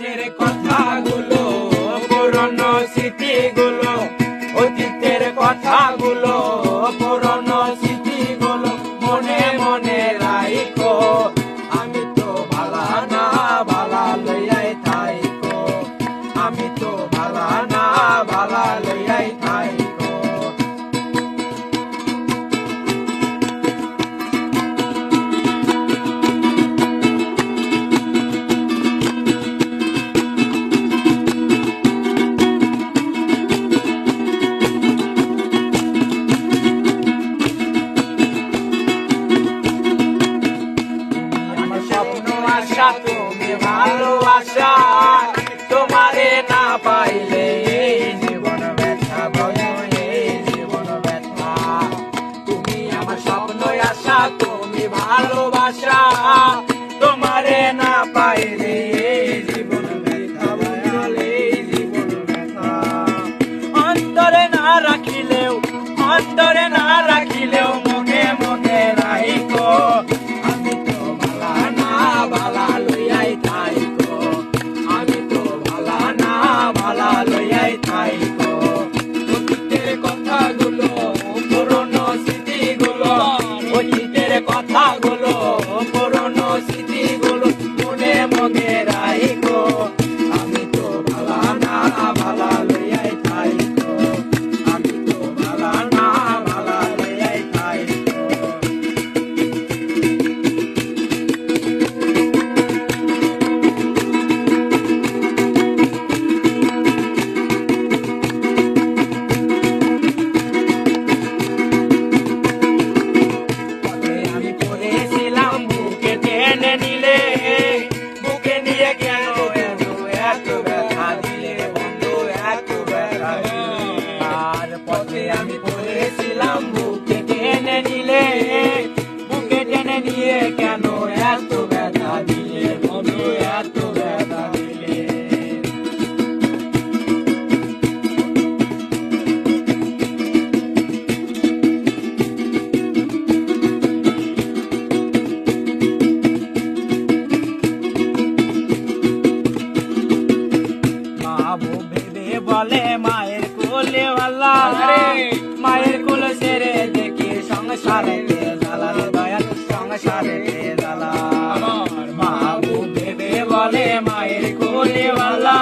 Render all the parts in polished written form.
অতীতের কথাগুলো, পুরনো স্মৃতিগুলো, অতীতের কথাগুলো, পুরনো স্মৃতিগুলো মনে মনে রাইখো। আমি তো ভালা না ভালা লইয়াই থাইকো, আমি তো ভালা না ভালা লইয়াই থাইকো। আশা তুমি ভালোবাসা, তোমারে না পাইলে এই জীবন ব্যথা বলো, এই জীবন ব্যথা। তুমি আমার স্বপ্ন আশা, তুমি ভালোবাসা, তোমারে না পাইলে এই জীবন ব্যথা বলো, এই জীবন ব্যথা। অন্তরে না রাখিলেও, অন্তরে না রাখিলেও মনে মনে রাইখো। আমি তো ভালা না ভালা লইয়াই থাইকো, আমি তো ভালা না ভালা লইয়াই থাইকো। অতীতের কথাগুলো, পুরনো স্মৃতিগুলো, অতীতের কথাগুলো, পুরনো স্মৃতিগুলো মনে মনে রাইখো। আমি তো ভালা না ভালা লইয়াই থাইকো, আমি তো ভালা না ভালা লইয়াই থাইকো। আমি পড়েছিলাম বুকে টেনে নিলে, বুকে নিয়ে কেন এত ব্যথা দিলে বন্ধু, এত ব্যথা দিলে। আর পথে আমি পড়েছিলাম বুকে টেনে নিলে, বুকে টেনে নিয়ে কেন এত ব্যথা দিলে বন্ধু, এত ব্যথা দিলে। বাবু ভেবে বলে মায়ের কোলে ভালা, মায়ের কোলে ছেড়ে দেখি সংসারে জ্বালা রে দয়াল, সংসারে জ্বালা। বাবু ভেবে বলে মায়ের কোলে ভালা,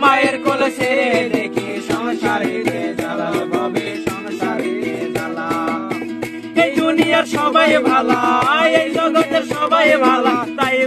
মায়ের কোলে ছেড়ে দেখি সংসারে জ্বালা বাবে, সংসারে জ্বালা। এই দুনিয়ার সবাই ভালা, এই জগতের সবাই ভালা, তাই